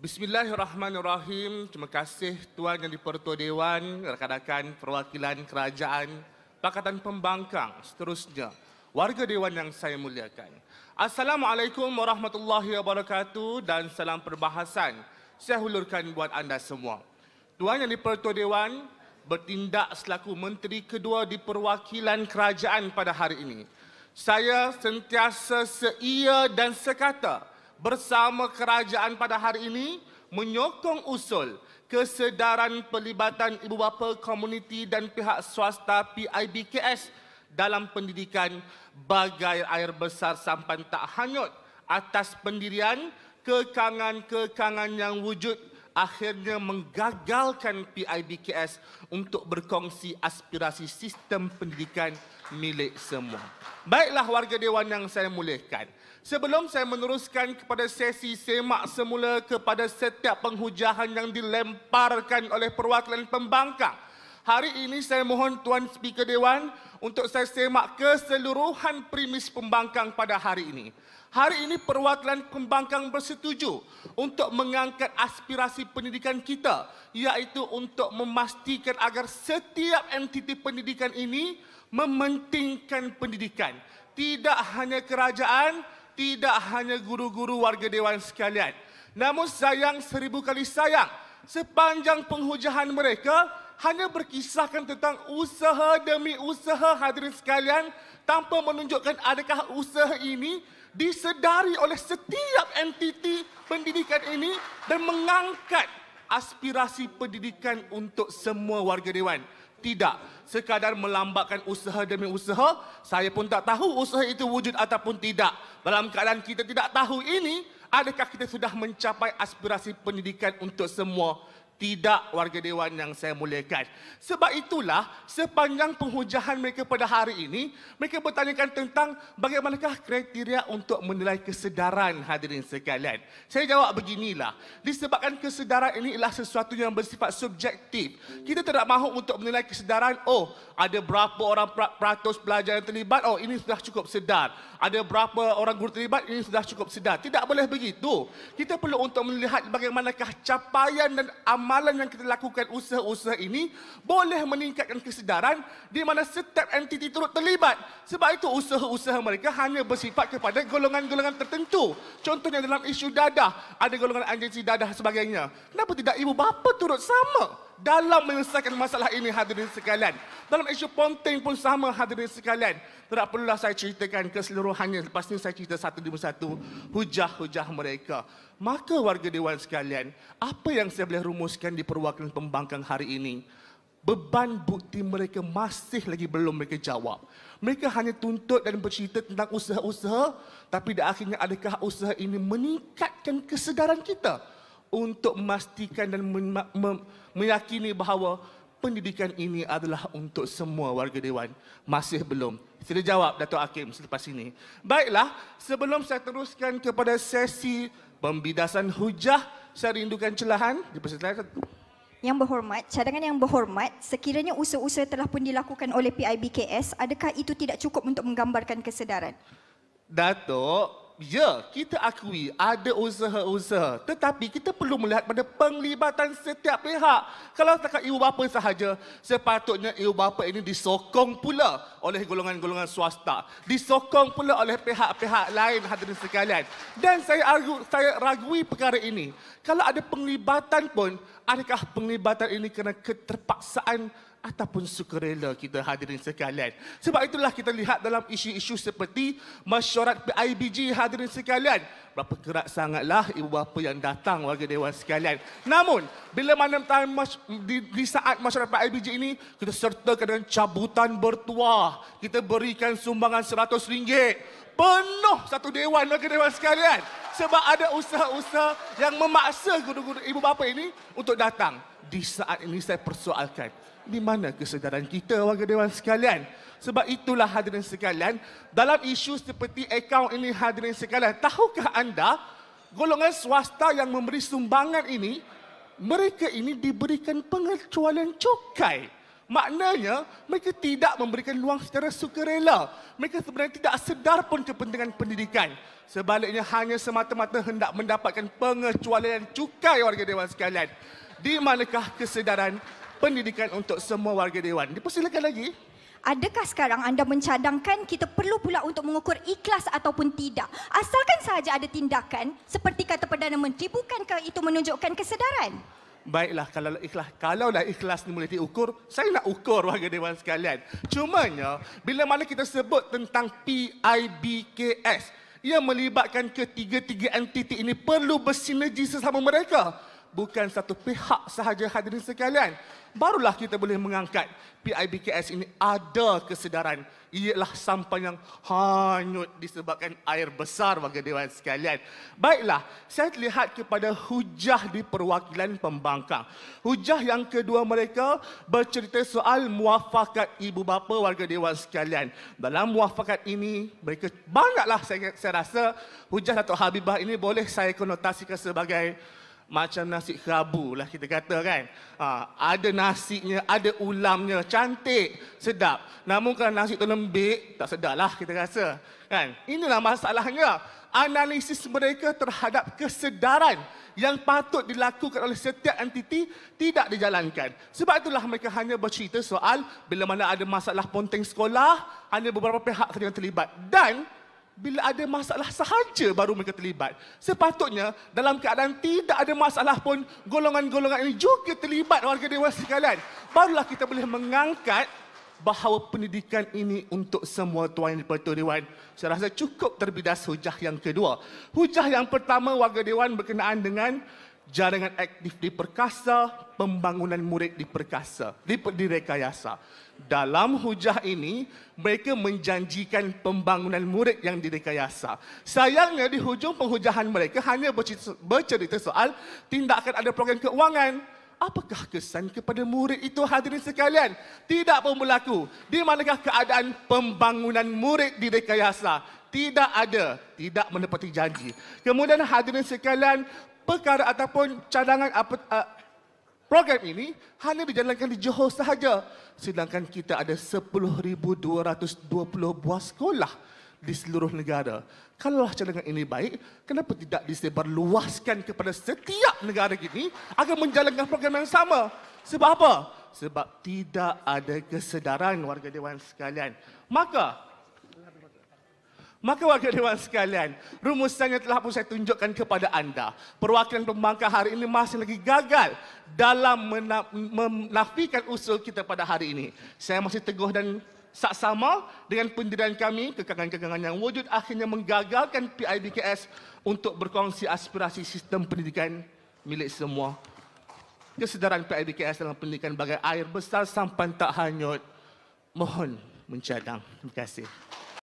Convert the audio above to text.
Bismillahirrahmanirrahim. Terima kasih Tuan Yang di-Pertua Dewan, rakan-rakan perwakilan kerajaan, Pakatan Pembangkang, seterusnya, warga Dewan yang saya muliakan. Assalamualaikum warahmatullahi wabarakatuh dan salam perbahasan saya hulurkan buat anda semua. Tuan Yang di-Pertua Dewan bertindak selaku Menteri Kedua di Perwakilan Kerajaan pada hari ini. Saya sentiasa seia dan sekata bersama kerajaan pada hari ini menyokong usul kesedaran pelibatan ibu bapa komuniti dan pihak swasta PIBKS dalam pendidikan bagai air besar sampan tak hanyut atas pendirian kekangan-kekangan yang wujud akhirnya menggagalkan PIBKS untuk berkongsi aspirasi sistem pendidikan milik semua. Baiklah warga Dewan yang saya muliakan. Sebelum saya meneruskan kepada sesi semak semula kepada setiap penghujahan yang dilemparkan oleh perwakilan pembangkang, hari ini saya mohon Tuan Speaker Dewan untuk saya semak keseluruhan premis pembangkang pada hari ini. Hari ini perwakilan pembangkang bersetuju untuk mengangkat aspirasi pendidikan kita, iaitu untuk memastikan agar setiap entiti pendidikan ini mementingkan pendidikan. Tidak hanya kerajaan, tidak hanya guru-guru warga Dewan sekalian. Namun sayang 1000 kali sayang, sepanjang penghujahan mereka hanya berkisahkan tentang usaha demi usaha hadirin sekalian tanpa menunjukkan adakah usaha ini disedari oleh setiap entiti pendidikan ini dan mengangkat aspirasi pendidikan untuk semua warga Dewan. Tidak, sekadar melambatkan usaha demi usaha, saya pun tak tahu usaha itu wujud ataupun tidak. Dalam keadaan kita tidak tahu ini, adakah kita sudah mencapai aspirasi pendidikan untuk semua? Tidak, warga Dewan yang saya muliakan. Sebab itulah sepanjang penghujahan mereka pada hari ini, mereka bertanyakan tentang bagaimanakah kriteria untuk menilai kesedaran hadirin sekalian. Saya jawab beginilah, disebabkan kesedaran ini adalah sesuatu yang bersifat subjektif. Kita tidak mahu untuk menilai kesedaran, oh ada berapa orang peratus pelajar yang terlibat, oh ini sudah cukup sedar. Ada berapa orang guru terlibat, ini sudah cukup sedar. Tidak boleh begitu. Kita perlu untuk melihat bagaimanakah capaian dan amalan yang kita lakukan usaha-usaha ini boleh meningkatkan kesedaran di mana setiap entiti turut terlibat. Sebab itu usaha-usaha mereka hanya bersifat kepada golongan-golongan tertentu. Contohnya dalam isu dadah, ada golongan agensi dadah sebagainya. Kenapa tidak ibu bapa turut sama dalam menyelesaikan masalah ini hadirin sekalian? Dalam isu ponteng pun sama hadirin sekalian. Tidak perlulah saya ceritakan keseluruhannya. Lepas ini saya cerita satu demi satu hujah-hujah mereka. Maka warga Dewan sekalian, apa yang saya boleh rumuskan di perwakilan pembangkang hari ini? Beban bukti mereka masih lagi belum mereka jawab. Mereka hanya tuntut dan bercerita tentang usaha-usaha, tapi di akhirnya adakah usaha ini meningkatkan kesedaran kita untuk memastikan dan meyakini bahawa pendidikan ini adalah untuk semua warga Dewan? Masih belum. Sila jawab Dato' Hakim selepas ini. Baiklah, sebelum saya teruskan kepada sesi pembidasan hujah, saya rindukan celahan. Dipersilakan. Yang berhormat, cadangan yang berhormat, sekiranya usaha-usaha telah pun dilakukan oleh PIBKS, adakah itu tidak cukup untuk menggambarkan kesedaran? Dato', ya, kita akui ada usaha-usaha. Tetapi kita perlu melihat pada penglibatan setiap pihak. Kalau setakat ibu bapa sahaja, sepatutnya ibu bapa ini disokong pula oleh golongan-golongan swasta. Disokong pula oleh pihak-pihak lain hadirin sekalian. Dan saya ragui perkara ini. Kalau ada penglibatan pun, adakah penglibatan ini kerana keterpaksaan ataupun sukarela kita hadirin sekalian? Sebab itulah kita lihat dalam isu-isu seperti mesyuarat PIBG hadirin sekalian. Berapa kerat sangatlah ibu bapa yang datang warga Dewan sekalian. Namun, bila mana di saat mesyuarat PIBG ini, kita sertakan dengan cabutan bertuah. Kita berikan sumbangan RM100. Penuh satu dewan warga Dewan sekalian. Sebab ada usaha-usaha yang memaksa guru-guru ibu bapa ini untuk datang. Di saat ini saya persoalkan, di mana kesedaran kita warga Dewan sekalian? Sebab itulah hadirin sekalian, dalam isu seperti akaun ini hadirin sekalian, tahukah anda golongan swasta yang memberi sumbangan ini, mereka ini diberikan pengecualian cukai. Maknanya, mereka tidak memberikan ruang secara sukarela. Mereka sebenarnya tidak sedar pun kepentingan pendidikan. Sebaliknya, hanya semata-mata hendak mendapatkan pengecualian cukai warga dewan sekalian. Di manakah kesedaran pendidikan untuk semua warga dewan? Dipersilakan lagi. Adakah sekarang anda mencadangkan kita perlu pula untuk mengukur ikhlas ataupun tidak? Asalkan sahaja ada tindakan seperti kata Perdana Menteri, bukankah itu menunjukkan kesedaran? Baiklah, kalaulah ikhlas ni boleh diukur, saya nak ukur warga dewan sekalian. Cumanya, bila mana kita sebut tentang PIBKS, ia melibatkan ketiga-tiga entiti ini perlu bersinergi sesama mereka. Bukan satu pihak sahaja, hadirin sekalian. Barulah kita boleh mengangkat PIBKS ini ada kesedaran. Ialah sampai yang hanyut disebabkan air besar warga dewan sekalian. Baiklah, saya lihat kepada hujah di perwakilan pembangkang. Hujah yang kedua mereka bercerita soal muafakat ibu bapa warga dewan sekalian. Dalam muafakat ini, mereka banyaklah saya rasa hujah Datuk Habibah ini boleh saya konotasikan sebagai macam nasi kerabu lah kita kata kan. Ada nasinya, ada ulamnya, cantik, sedap. Namun kalau nasi tu lembik, tak sedap lah kita rasa. Kan? Inilah masalahnya. Analisis mereka terhadap kesedaran yang patut dilakukan oleh setiap entiti tidak dijalankan. Sebab itulah mereka hanya bercerita soal bila mana ada masalah ponteng sekolah, hanya beberapa pihak saja yang terlibat. Dan bila ada masalah sahaja baru mereka terlibat. Sepatutnya dalam keadaan tidak ada masalah pun, golongan-golongan ini juga terlibat warga dewan sekalian. Barulah kita boleh mengangkat bahawa pendidikan ini untuk semua tuan yang di-Pertua Dewan. Saya rasa cukup terbidas hujah yang kedua. Hujah yang pertama warga dewan berkenaan dengan jaringan aktif di perkasa, pembangunan murid di perkasa, di rekayasa. Dalam hujah ini, mereka menjanjikan pembangunan murid yang direkayasa. Sayangnya di hujung penghujahan mereka hanya bercerita soal tindakan ada program keuangan. Apakah kesan kepada murid itu, hadirin sekalian? Tidak pun berlaku. Di manakah keadaan pembangunan murid di rekayasa? Tidak ada, tidak menepati janji. Kemudian hadirin sekalian, perkara ataupun cadangan program ini hanya dijalankan di Johor sahaja. Sedangkan kita ada 10,220 buah sekolah di seluruh negara. Kalaulah cadangan ini baik, kenapa tidak disebarluaskan kepada setiap negara ini agar menjalankan program yang sama? Sebab apa? Sebab tidak ada kesedaran warga dewan sekalian. Maka warga dewan sekalian, rumusannya telah pun saya tunjukkan kepada anda. Perwakilan pembangkang hari ini masih lagi gagal dalam menafikan usul kita pada hari ini. Saya masih teguh dan saksama dengan pendirian kami, kekangan-kekangan yang wujud akhirnya menggagalkan PIBKS untuk berkongsi aspirasi sistem pendidikan milik semua. Kesedaran PIBKS dalam pendidikan bagai air besar sampai tak hanyut. Mohon mencadang. Terima kasih.